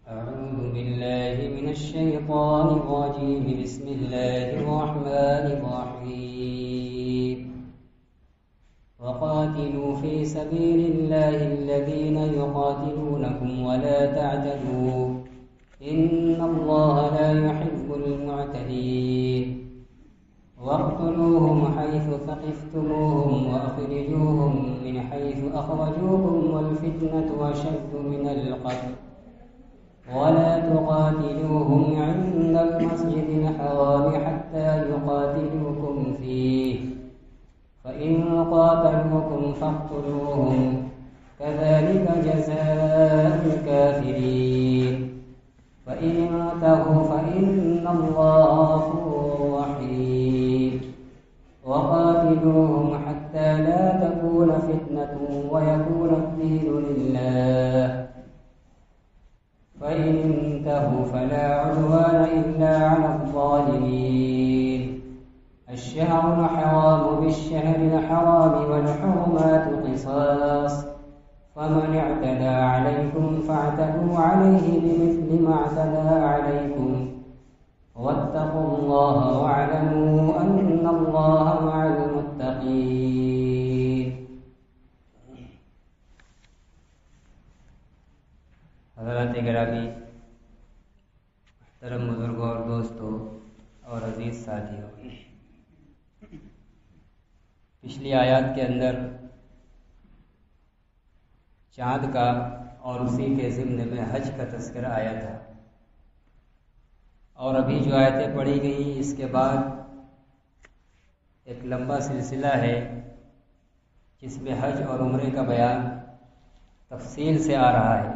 أعوذ بالله من الشيطان الرجيم بسم الله الرحمن الرحيم وقاتلوا في سبيل الله الذين يقاتلونكم ولا تعتدوا إن الله لا يحب المعتدين واقتلوهم حيث ثقفتموهم وأخرجوهم من حيث أخرجوكم والفتنة أشد من القتل ولا تقاتلوهم عند المسجد الحرام حتى يقاتلوكم فيه فإن قاتلوكم فاقتلوهم كذلك جزاء الكافرين فإن انتهوا فإن الله غفور رحيم وقاتلوهم حتى لا تكون فتنة ويكون الدين لله فإن انتهوا فلا عدوان إلا على الظالمين الشهر الحرام بالشهر الحرام والحرمات قصاص فمن اعتدى عليكم فاعتدوا عليه بمثل ما اعتدى عليكم واتقوا الله واعلموا أن الله مع المتقين. حضرات گرامی، محترم بزرگوں اور دوستوں اور عزیز ساتھیوں، پچھلی آیات کے اندر چاند کا اور اسی کے ضمن میں حج کا تذکرہ آیا تھا، اور ابھی جو آیتیں پڑھی گئی اس کے بعد ایک لمبا سلسلہ ہے جس میں حج اور عمرے کا بیان تفصیل سے آ رہا ہے،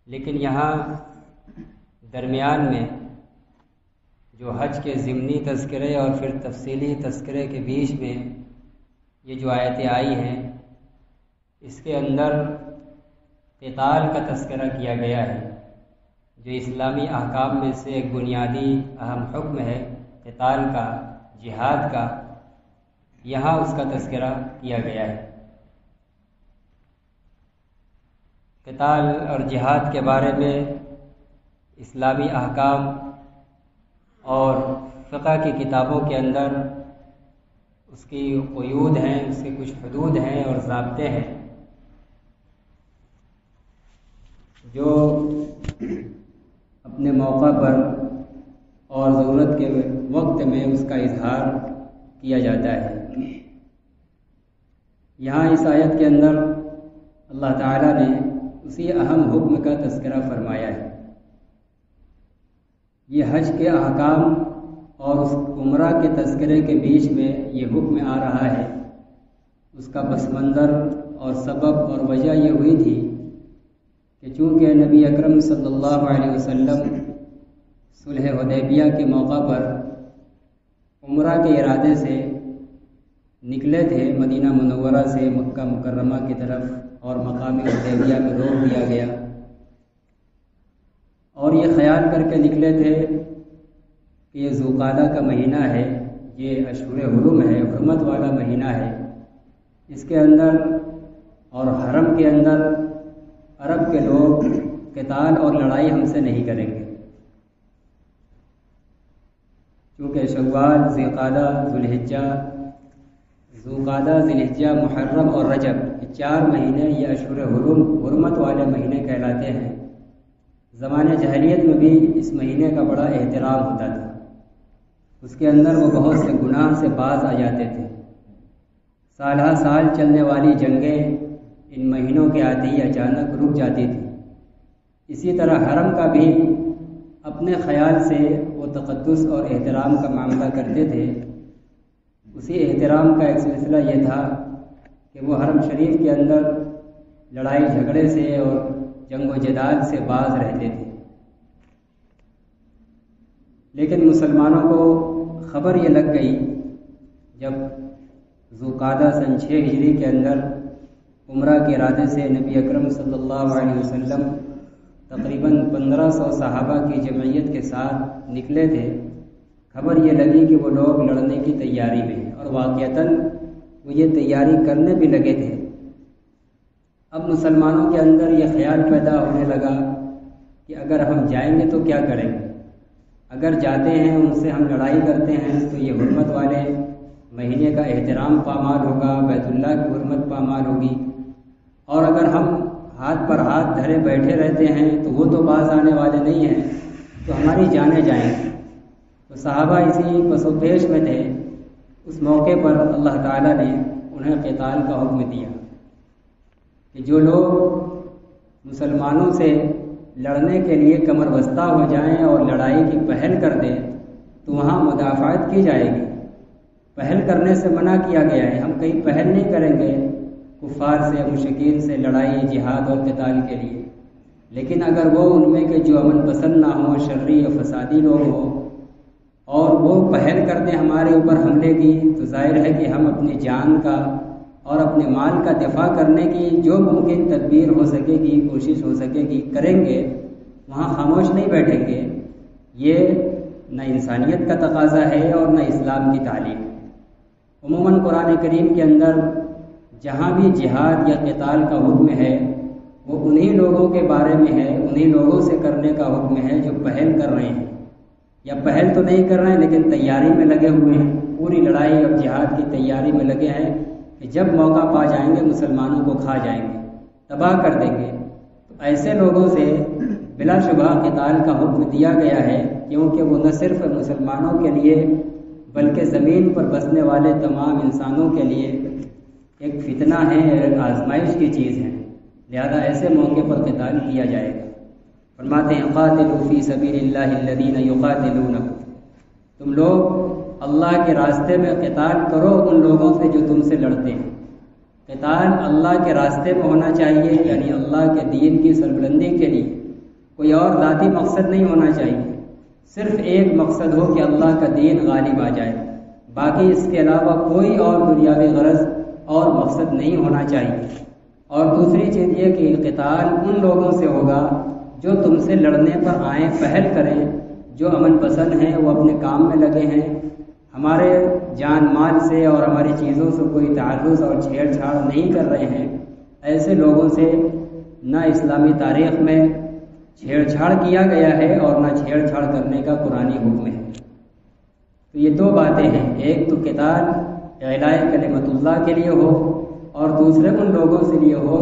لیکن یہاں درمیان میں جو حج کے ضمنی تذکرے اور پھر تفصیلی تذکرے کے بیچ میں یہ جو آیتیں آئی ہیں اس کے اندر قتال کا تذکرہ کیا گیا ہے، جو اسلامی احکام میں سے ایک بنیادی اہم حکم ہے قتال کا، جہاد کا، یہاں اس کا تذکرہ کیا گیا ہے۔ قتال اور جہاد کے بارے میں اسلامی احکام اور فقہ کی کتابوں کے اندر اس کی قیود ہیں، اس کے کچھ حدود ہیں اور ضابطے ہیں جو اپنے موقع پر اور ضرورت کے وقت میں اس کا اظہار کیا جاتا ہے۔ یہاں اس آیت کے اندر اللہ تعالیٰ نے اسی اہم حکم کا تذکرہ فرمایا ہے۔ یہ حج کے احکام اور اس عمرہ کے تذکرے کے بیچ میں یہ حکم آ رہا ہے، اس کا پس منظر اور سبب اور وجہ یہ ہوئی تھی کہ چونکہ نبی اکرم صلی اللہ علیہ وسلم صلح حدیبیہ کے موقع پر عمرہ کے ارادے سے نکلے تھے مدینہ منورہ سے مکہ مکرمہ کی طرف، اور مقام حدیبیہ میں روک دیا گیا، اور یہ خیال کر کے نکلے تھے کہ یہ ذوالقعدہ کا مہینہ ہے، یہ اشہر حرم ہے، حرمت والا مہینہ ہے، اس کے اندر اور حرم کے اندر عرب کے لوگ قتال اور لڑائی ہم سے نہیں کریں گے، چونکہ شوال، ذوالقعدہ، ذوالحجہ، محرم اور رجب، یہ 4 مہینے یہ اشہر حرمت والے مہینے کہلاتے ہیں۔ زمانے جاہلیت میں بھی اس مہینے کا بڑا احترام ہوتا تھا، اس کے اندر وہ بہت سے گناہ سے باز آ جاتے تھے۔ سالہ سال چلنے والی جنگیں ان مہینوں کے آتے ہی اچانک رک جاتی تھی۔ اسی طرح حرم کا بھی اپنے خیال سے وہ تقدس اور احترام کا معاملہ کرتے تھے۔ اسی احترام کا ایک سلسلہ یہ تھا کہ وہ حرم شریف کے اندر لڑائی جھگڑے سے اور جنگ و جدال سے باز رہتے تھے۔ لیکن مسلمانوں کو خبر یہ لگ گئی جب ذوالقعدہ سن 6 ہجری کے اندر عمرہ کے ارادے سے نبی اکرم صلی اللہ علیہ وسلم تقریباً 1500 صحابہ کی جمعیت کے ساتھ نکلے تھے، خبر یہ لگی کہ وہ لوگ لڑنے کی تیاری میں ہیں، اور واقعتاً وہ یہ تیاری کرنے بھی لگے تھے۔ اب مسلمانوں کے اندر یہ خیال پیدا ہونے لگا کہ اگر ہم جائیں گے تو کیا کریں گے، اگر جاتے ہیں ان سے ہم لڑائی کرتے ہیں تو یہ حرمت والے مہینے کا احترام پامال ہوگا، بیت اللہ کی حرمت پامال ہوگی، اور اگر ہم ہاتھ پر ہاتھ دھرے بیٹھے رہتے ہیں تو وہ تو باز آنے والے نہیں ہیں، تو ہماری جانیں جائیں گی۔ تو صحابہ اسی پس و پیش میں تھے۔ اس موقع پر اللہ تعالیٰ نے انہیں قتال کا حکم دیا کہ جو لوگ مسلمانوں سے لڑنے کے لیے کمر بستہ ہو جائیں اور لڑائی کی پہل کر دیں تو وہاں مدافعت کی جائے گی۔ پہل کرنے سے منع کیا گیا ہے، ہم کہیں پہل نہیں کریں گے کفار سے، مشرکین سے لڑائی، جہاد اور قتال کے لیے، لیکن اگر وہ ان میں کے جو امن پسند نہ ہوں، شرری اور فسادی لوگ ہوں، اور وہ پہل کر دیں ہمارے اوپر حملے کی، تو ظاہر ہے کہ ہم اپنی جان کا اور اپنے مال کا دفاع کرنے کی جو ممکن تدبیر ہو سکے گی، کوشش ہو سکے گی کریں گے، وہاں خاموش نہیں بیٹھیں گے۔ یہ نہ انسانیت کا تقاضا ہے اور نہ اسلام کی تعلیم۔ عموماً قرآن کریم کے اندر جہاں بھی جہاد یا قتال کا حکم ہے وہ انہی لوگوں کے بارے میں ہے، انہی لوگوں سے کرنے کا حکم ہے جو پہل کر رہے ہیں، یا پہل تو نہیں کر رہے ہیں لیکن تیاری میں لگے ہوئے ہیں، پوری لڑائی اور جہاد کی تیاری میں لگے ہیں کہ جب موقع پا جائیں گے مسلمانوں کو کھا جائیں گے، تباہ کر دیں گے۔ تو ایسے لوگوں سے بلا شبہ قتال کا حکم دیا گیا ہے، کیونکہ وہ نہ صرف مسلمانوں کے لیے بلکہ زمین پر بسنے والے تمام انسانوں کے لیے ایک فتنہ ہے، ایک آزمائش کی چیز ہے، لہذا ایسے موقع پر قتال کیا جائے گا۔ فرماتے ہیں قاتلوا فی سبیل اللہ الذین یقاتلونکم، تم لوگ اللہ کے راستے میں قتال کرو ان لوگوں سے جو تم سے لڑتے ہیں۔ قتال اللہ کے راستے میں ہونا چاہیے، یعنی اللہ کے دین کی سربلندی کے لیے، کوئی اور ذاتی مقصد نہیں ہونا چاہیے، صرف ایک مقصد ہو کہ اللہ کا دین غالب آ جائے، باقی اس کے علاوہ کوئی اور دنیاوی غرض اور مقصد نہیں ہونا چاہیے۔ اور دوسری چیز یہ کہ قتال ان لوگوں سے ہوگا جو تم سے لڑنے پر آئیں، پہل کریں، جو امن پسند ہیں، وہ اپنے کام میں لگے ہیں، ہمارے جان مال سے اور ہماری چیزوں سے کوئی تعرض اور چھیڑ چھاڑ نہیں کر رہے ہیں۔ ایسے لوگوں سے نہ اسلامی تاریخ میں چھیڑ چھاڑ کیا گیا ہے اور نہ چھیڑ چھاڑ کرنے کا قرآنی حکم ہے۔ تو یہ دو باتیں ہیں، ایک تو قتال اعلاء کلمت اللہ کے لیے ہو، اور دوسرے ان لوگوں سے لیے ہو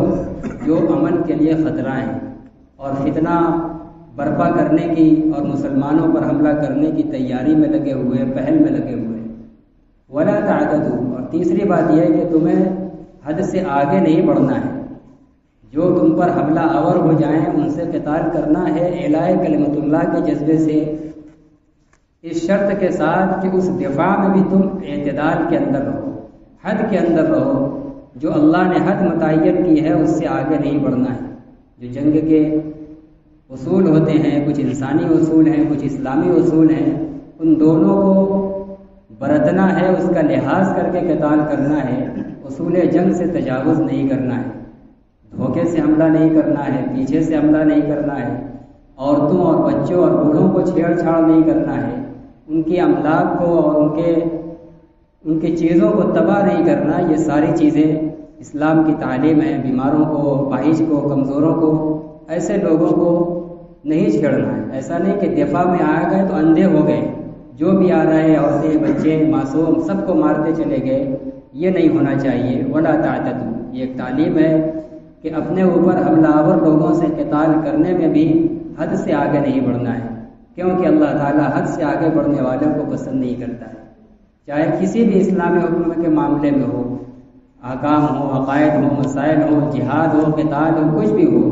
جو امن کے لیے خطرہ ہیں اور فتنہ برپا کرنے کی اور مسلمانوں پر حملہ کرنے کی تیاری میں لگے ہوئے، پہل میں لگے ہوئے۔ ولا تعتدوا، اور تیسری بات یہ ہے کہ تمہیں حد سے آگے نہیں بڑھنا ہے، جو تم پر حملہ آور ہو جائیں ان سے قتال کرنا ہے اعلاء کلمت اللہ کے جذبے سے، اس شرط کے ساتھ کہ اس دفاع میں بھی تم اعتدال کے اندر رہو، حد کے اندر رہو، جو اللہ نے حد متعین کی ہے اس سے آگے نہیں بڑھنا ہے۔ جو جنگ کے اصول ہوتے ہیں، کچھ انسانی اصول ہیں، کچھ اسلامی اصول ہیں، ان دونوں کو برتنا ہے، اس کا لحاظ کر کے قتال کرنا ہے، اصول جنگ سے تجاوز نہیں کرنا ہے، دھوکے سے حملہ نہیں کرنا ہے، پیچھے سے حملہ نہیں کرنا ہے، عورتوں اور بچوں اور بوڑھوں کو چھیڑ چھاڑ نہیں کرنا ہے، ان کی املاک کو اور ان کی چیزوں کو تباہ نہیں کرنا۔ یہ ساری چیزیں اسلام کی تعلیم ہے۔ بیماروں کو، فاحش کو، کمزوروں کو، ایسے لوگوں کو نہیں چھیڑنا ہے۔ ایسا نہیں کہ دفاع میں آ گئے تو اندھے ہو گئے، جو بھی آ رہے عورتیں، بچے، معصوم سب کو مارتے چلے گئے، یہ نہیں ہونا چاہیے۔ ولا تعتدوا، یہ ایک تعلیم ہے کہ اپنے اوپر حملہ آور لوگوں سے قتال کرنے میں بھی حد سے آگے نہیں بڑھنا ہے، کیونکہ اللہ تعالیٰ حد سے آگے بڑھنے والوں کو پسند نہیں کرتا ہے، چاہے کسی بھی اسلامی حکم کے معاملے میں ہو، احکام ہو، عقائد ہو، مسائل ہو، جہاد ہو، قتال ہو، کچھ بھی ہو،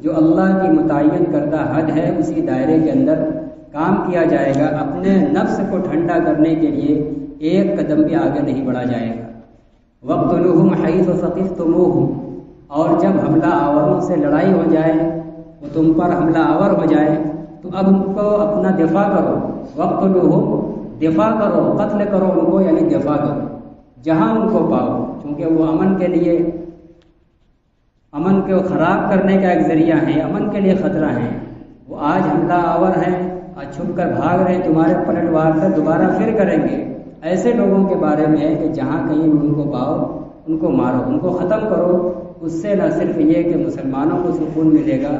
جو اللہ کی متعین کردہ حد ہے اسی دائرے کے اندر کام کیا جائے گا۔ اپنے نفس کو ٹھنڈا کرنے کے لیے ایک قدم بھی آگے نہیں بڑھا جائے گا۔ وَاقْتُلُوهُمْ حَيْثُ ثَقِفْتُمُوهُمْ، اور جب حملہ آوروں سے لڑائی ہو جائے، وہ تم پر حملہ آور ہو جائے تو اب ان کو اپنا دفاع کرو۔ وَاقْتُلُوهُمْ، دفاع کرو، قتل کرو ان کو، یعنی دفاع کرو جہاں ان کو پاؤ، چونکہ وہ امن کے لیے، امن کو خراب کرنے کا ایک ذریعہ ہے، امن کے لیے خطرہ ہیں۔ وہ آج حملہ آور ہیں، آج چھپ کر بھاگ رہے ہیں، تمہارے پلٹ وار کر دوبارہ پھر کریں گے۔ ایسے لوگوں کے بارے میں ہے کہ جہاں کہیں ان کو پاؤ ان کو مارو، ان کو ختم کرو۔ اس سے نہ صرف یہ کہ مسلمانوں کو سکون ملے گا،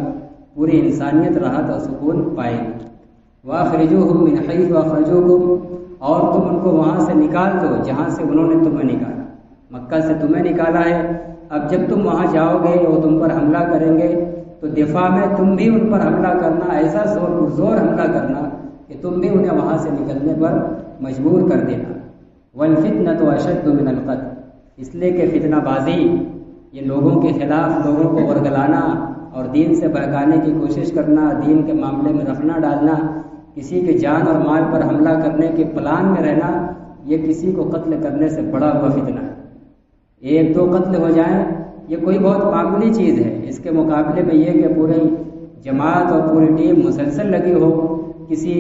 پوری انسانیت راحت اور سکون پائے گی۔ وَأَخْرِجُوهُم مِّنْ حَيْثُ أَخْرَجُوكُمْ، اور تم ان کو وہاں سے نکال دو جہاں سے انہوں نے تمہیں نکالا۔ مکہ سے تمہیں نکالا ہے، اب جب تم وہاں جاؤ گے وہ تم پر حملہ کریں گے تو دفاع میں تم بھی ان پر حملہ کرنا، ایسا زور حملہ کرنا کہ تم بھی انہیں وہاں سے نکلنے پر مجبور کر دینا۔ وَالْفِتْنَةُ أَشَدُّ مِنَ الْقَتْلِ، اس لیے کہ فتنہ بازی، یہ لوگوں کے خلاف لوگوں کو ورگلانا اور دین سے بہکانے کی کوشش کرنا، دین کے معاملے میں رکھنا ڈالنا، کسی کے جان اور مال پر حملہ کرنے کے پلان میں رہنا، یہ کسی کو قتل کرنے سے بڑا ہوا فتنہ ہے۔ ایک دو قتل ہو جائیں یہ کوئی بہت معمولی چیز ہے، اس کے مقابلے میں یہ کہ پوری جماعت اور پوری ٹیم مسلسل لگی ہو کسی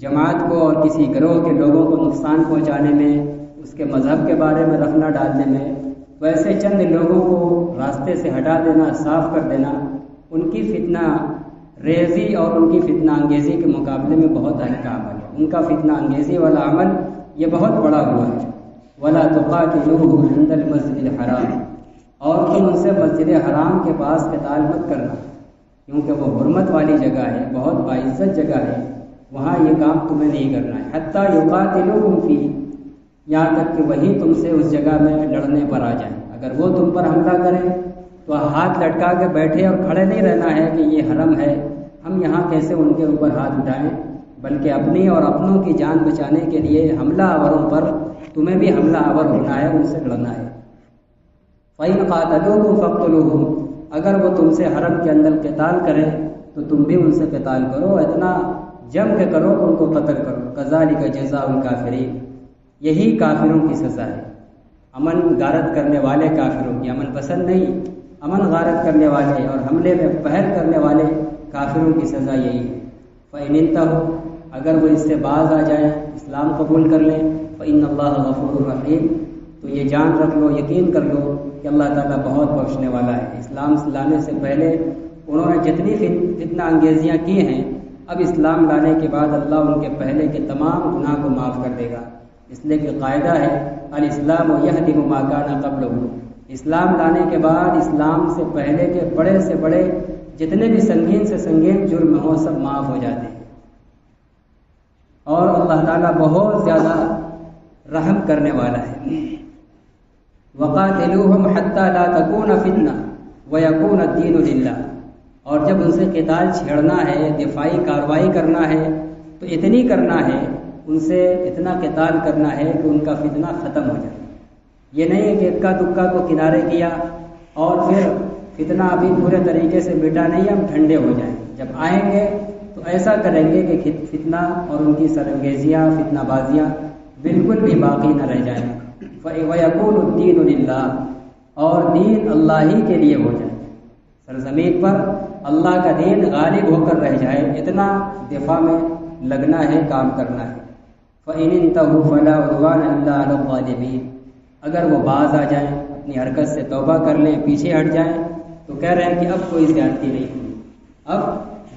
جماعت کو اور کسی گروہ کے لوگوں کو نقصان پہنچانے میں، اس کے مذہب کے بارے میں رکھنا ڈالنے میں، ویسے چند لوگوں کو راستے سے ہٹا دینا، صاف کر دینا، ان کی فتنہ ریزی اور ان کی فتنہ انگیزی کے مقابلے میں بہت ہلکا عمل ہے۔ ان کا فتنہ انگیزی والا عمل یہ بہت بڑا ہوا ہے۔ وَلَا تُقَاتِلُوهُمْ عِندَ الْمَسْجِدِ الْحَرَامِ، اور تم ان سے مسجد حرام کے پاس قتال مت کرنا، کیونکہ وہ حرمت والی جگہ ہے، بہت باعزت جگہ ہے، وہاں یہ کام تمہیں نہیں کرنا ہے۔ حتیٰ یقاتلوکم فیہ، یہاں تک کہ وہی تم سے اس جگہ میں لڑنے پر آ جائیں۔ اگر وہ تم پر حملہ کریں تو ہاتھ لٹکا کے بیٹھے اور کھڑے نہیں رہنا ہے کہ یہ حرم ہے، ہم یہاں کیسے ان کے اوپر ہاتھ اٹھائیں، بلکہ اپنی اور اپنوں کی جان بچانے کے لیے حملہ آوروں پر تمہیں بھی حملہ آور ہونا ہے، ان سے لڑنا ہے۔ فَإِنْ قَاتَلُوكُمْ فَاقْتُلُوهُمْ، اگر وہ تم سے حرم کے اندر قتال کریں تو تم بھی ان سے قتال کرو، اتنا جم کے کرو ان کو قتل کرو۔ كَذَلِكَ جَزَاءُ الْكَافِرِينَ، یہی کافروں کی سزا ہے۔ امن غارت کرنے والے کافروں کی، امن پسند نہیں، امن غارت کرنے والے اور حملے میں پہل کرنے والے کافروں کی سزا یہی ہے۔ فَإِنِ انتهوا، اگر وہ اس سے باز آ جائیں، اسلام قبول کر لیں، فَإِنَّ اللَّهَ غَفُورٌ رَحِيمٌ، تو یہ جان رکھ لو، یقین کر لو کہ اللہ تعالیٰ بہت بخشنے والا ہے۔ اسلام لانے سے پہلے انہوں نے جتنی فتنہ انگیزیاں کی ہیں، اب اسلام لانے کے بعد اللہ ان کے پہلے کے تمام گناہ کو معاف کر دے گا، اس لیے کہ قاعدہ ہے الاسلام یہدم ما کان قبلہ، اسلام لانے کے بعد اسلام سے پہلے کے بڑے سے بڑے جتنے بھی سنگین سے سنگین جرم ہوں سب معاف ہو جاتے ہیں، اور اللہ تعالیٰ بہت زیادہ رحم کرنے والا ہے۔ وَقَاتِلُوهُمْ حَتَّى لَا تَكُونَ فِتْنَةٌ وَيَكُونَ الدِّينُ لِلَّهِ، اور جب ان سے قتال چھیڑنا ہے، دفاعی کارروائی کرنا ہے تو اتنی کرنا ہے، ان سے اتنا قتال کرنا ہے کہ ان کا فتنہ ختم ہو جائے۔ یہ نہیں کہ اکا دکا کو کنارے کیا اور پھر فتنہ ابھی پورے طریقے سے مٹا نہیں، ہم ٹھنڈے ہو جائیں، جب آئیں گے تو ایسا کریں گے کہ فتنہ اور ان کی سرانگیزیاں، فتنہ بازیاں بالکل بھی باقی نہ رہ جائیں۔ وَيَكُونُ الدِّينُ لِلَّهِ، اور دین اللہ ہی کے لیے ہو جائے، سرزمین پر اللہ کا دین غالب ہو کر رہ جائے، اتنا دفاع میں لگنا ہے، کام کرنا ہے۔ فَإِنِ انتهوا فَلَا عُدْوَانَ إِلَّا عَلَى الظَّالِمِينَ، اگر وہ باز آ جائیں، اپنی حرکت سے توبہ کر لیں، پیچھے ہٹ جائیں، تو کہہ رہے ہیں کہ اب کوئی زیادتی نہیں ہوئی، اب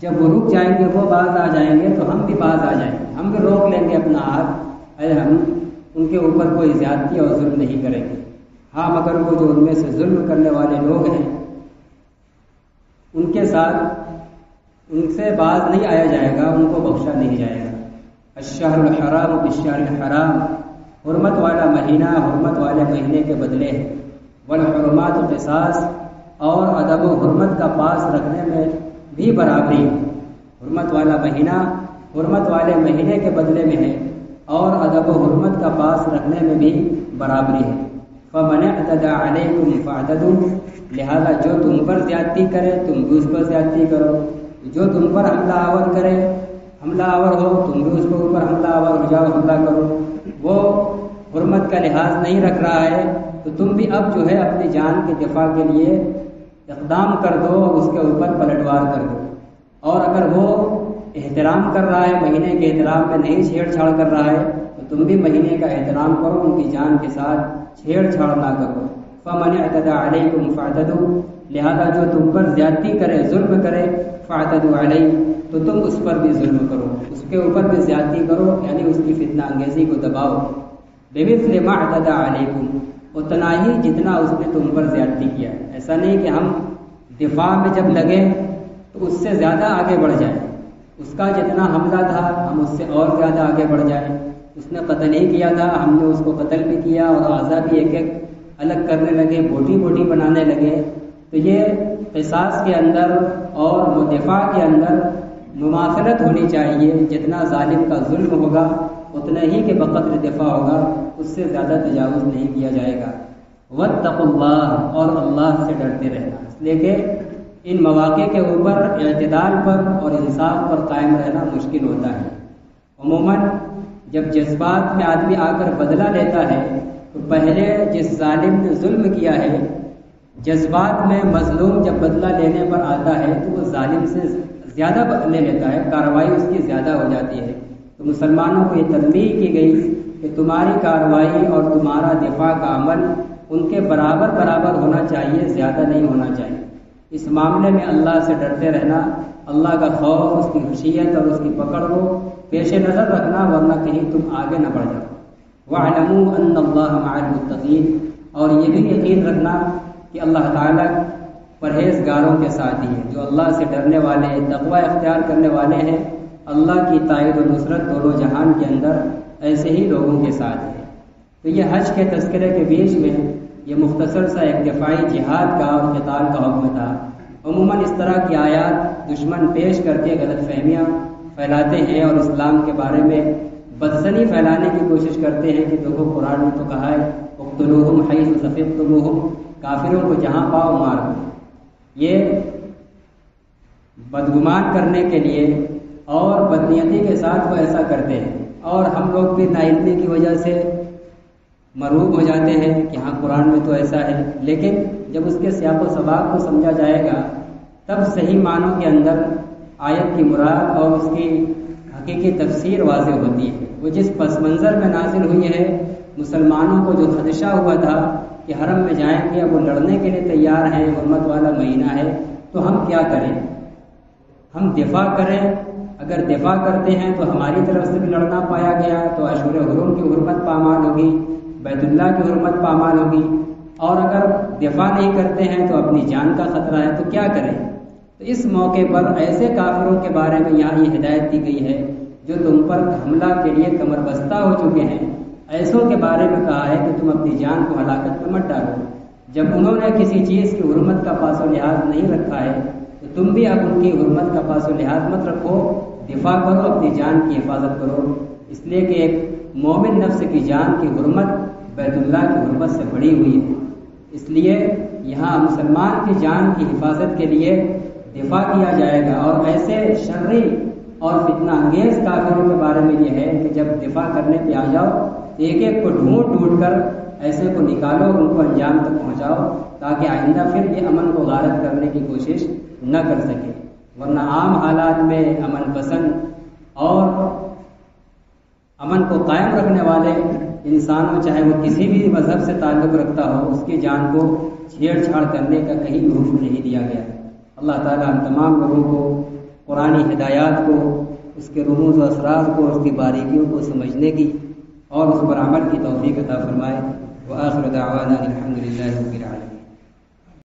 جب وہ رک جائیں گے، وہ باز آ جائیں گے تو ہم بھی باز آ جائیں گے، ہم بھی روک لیں گے اپنا ہاتھ، ہم ان کے اوپر کوئی زیادتی اور ظلم نہیں کریں گے۔ ہاں مگر وہ جو ان میں سے ظلم کرنے والے لوگ ہیں ان کے ساتھ ان سے باز نہیں آیا جائے گا، ان کو بخشا نہیں جائے گا۔ الشہر الحرام بالشہر الحرام، حرمت والا مہینہ حرمت والے مہینے کے بدلے ہے۔ والحرمات قصاص، اور ادب و حرمت کا پاس رکھنے میں بھی برابری ہے۔ حرمت والا مہینہ حرمت والے مہینے کے بدلے میں ہے، اور ادب و حرمت کا پاس رکھنے میں بھی برابری ہے۔ فَمَنِ اعْتَدَىٰ عَلَيْكُمْ فَاعْتَدُوا، لہذا جو تم پر زیادتی کرے تم بھی اس پر زیادتی کرو، جو تم پر حملہ آور کرے، حملہ آور ہو تم بھی اس کے اوپر حملہ آور ہو جاؤ، حملہ کرو۔ وہ حرمت کا لحاظ نہیں رکھ رہا ہے تو تم بھی اب جو ہے اپنی جان کے دفاع کے لیے اقدام کر دو اور اس کے اوپر پلٹوار کر دو۔ اور اگر وہ احترام کر رہا ہے، مہینے کے احترام میں نہیں چھیڑ چھاڑ کر رہا ہے تو تم بھی مہینے کا احترام کرو، ان کی جان کے ساتھ چھیڑ چھاڑ نہ کرو۔ فَمَنِ اعْتَدَىٰ عَلَيْكُمْ فَاعْتَدُوا، لہذا جو تم پر زیادتی کرے، ظلم کرے، فَاعْتَدُوا عَلَيْهِ، تو تم اس پر بھی ظلم کرو، اس کے اوپر بھی زیادتی کرو، یعنی اس کی فتنہ انگیزی کو دباؤ۔ بِمِثْلِ مَا اعْتَدَىٰ عَلَيْكُمْ، اتنا ہی جتنا اس نے تم پر زیادتی کیا۔ ایسا نہیں کہ ہم دفاع میں جب لگے تو اس سے زیادہ آگے بڑھ جائیں، اس کا جتنا حملہ تھا ہم اس سے اور زیادہ آگے بڑھ جائیں، اس نے قتل ہی کیا تھا ہم نے اس کو قتل بھی کیا اور اعضاء بھی ایک ایک الگ کرنے لگے، بوٹی بوٹی بنانے لگے، تو یہ قصاص کے اندر اور دفاع کے اندر مماثلت ہونی چاہیے۔ جتنا ظالم کا ظلم ہوگا اتنا ہی کہ بقدر دفاع ہوگا، اس سے زیادہ تجاوز نہیں کیا جائے گا۔ واتقوا اللہ، اور اللہ سے ڈرتے رہنا، اس لیے کہ ان مواقع کے اوپر اعتدال پر اور انصاف پر قائم رہنا مشکل ہوتا ہے۔ عموماً جب جذبات میں آدمی آ کر بدلہ لیتا ہے تو پہلے جس ظالم نے ظلم کیا ہے، جذبات میں مظلوم جب بدلہ لینے پر آتا ہے تو وہ ظالم سے زیادہ لے لیتا ہے، کارروائی اس کی زیادہ ہو جاتی ہے۔ تو مسلمانوں کو یہ تنبیہ کی گئی کہ تمہاری کارروائی اور تمہارا دفاع کا عمل ان کے برابر برابر ہونا چاہیے، زیادہ نہیں ہونا چاہیے۔ اس معاملے میں اللہ سے ڈرتے رہنا، اللہ کا خوف، اس کی خشیت اور اس کی پکڑ کو پیش نظر رکھنا، ورنہ کہیں تم آگے نہ بڑھ جاؤ۔ وَاعْلَمُوا أَنَّ اللَّهَ مَعَ الْمُتَّقِينَ، اور یہ بھی یقین رکھنا کہ اللہ تعالیٰ پرہیزگاروں کے ساتھ ہی ہے، جو اللہ سے ڈرنے والے، تقوی اختیار کرنے والے ہیں، اللہ کی تائید و نصرت دونوں جہان کے اندر ایسے ہی لوگوں کے ساتھ ہے۔ تو یہ حج کے تذکرے کے بیچ میں یہ مختصر سا ایک دفاعی جہاد کا اور قتال کا حکم تھا۔ عموماً اس طرح کی آیات دشمن پیش کر کے غلط فہمیاں پھیلاتے ہیں اور اسلام کے بارے میں بدزنی پھیلانے کی کوشش کرتے ہیں کہ دیکھو قرآن میں تو کہا ہے اقتلوہم حیث ثقفتموہم، کافروں کو جہاں پاؤ مار دو۔ یہ بدگمان کرنے کے لیے اور بدنیتی کے ساتھ وہ ایسا کرتے ہیں، اور ہم لوگ بھی ناعلمی کی وجہ سے مرعوب ہو جاتے ہیں کہ ہاں قرآن میں تو ایسا ہے، لیکن جب اس کے سیاق و سباق کو سمجھا جائے گا تب صحیح معنوں کے اندر آیت کی مراد اور اس کی حقیقی تفسیر واضح ہوتی ہے۔ وہ جس پس منظر میں نازل ہوئی ہے، مسلمانوں کو جو خدشہ ہوا تھا کہ حرم میں جائیں گے، اب وہ لڑنے کے لیے تیار ہیں، حرمت والا مہینہ ہے، تو ہم کیا کریں؟ ہم دفاع کریں؟ اگر دفاع کرتے ہیں تو ہماری طرف سے بھی لڑنا پایا گیا تو اشہر حرم کی حرمت پامال ہوگی، بیت اللہ کی حرمت پامال ہوگی، اور اگر دفاع نہیں کرتے ہیں تو اپنی جان کا خطرہ ہے، تو کیا کریں؟ تو اس موقع پر ایسے کافروں کے بارے میں یہاں یہ ہدایت دی گئی ہے جو تم پر حملہ کے لیے کمر بستہ ہو چکے ہیں، ایسوں کے بارے میں کہا ہے کہ تم اپنی جان کو ہلاکت میں مت ڈالو۔ جب انہوں نے کسی چیز کی حرمت کا پاس و لحاظ نہیں رکھا ہے تو تم بھی اب ان کی حرمت کا پاس و لحاظ مت رکھو، دفاع کرو، اپنی جان کی حفاظت کرو، اس لیے کہ ایک مومن نفس کی جان کی حرمت بیت اللہ کی حرمت سے بڑی ہوئی ہے۔ اس لیے یہاں مسلمان کی جان کی حفاظت کے لیے دفاع کیا جائے گا، اور ایسے شرری اور فتنہ انگیز کافروں کے بارے میں یہ ہے کہ جب دفاع کرنے پہ آ جاؤ تو ایک ایک کو ڈھونڈ ڈھونڈ کر ایسے کو نکالو، ان کو انجام تک پہنچاؤ، تاکہ آئندہ پھر یہ امن کو غارت کرنے کی کوشش نہ کر سکے۔ ورنہ عام حالات میں امن پسند اور امن کو قائم رکھنے والے انسانوں، چاہے وہ کسی بھی مذہب سے تعلق رکھتا ہو، اس کی جان کو چھیڑ چھاڑ کرنے کا کہیں بھی حکم نہیں دیا گیا۔ اللہ تعالیٰ ہم تمام لوگوں کو قرآنی ہدایات کو، اس کے رموز و اسرار کو، اس کی باریکیوں کو سمجھنے کی اور اس پر عمل کی توفیق عطا فرمائے۔ وآخر دعوانا الحمد للہ رب العالمین۔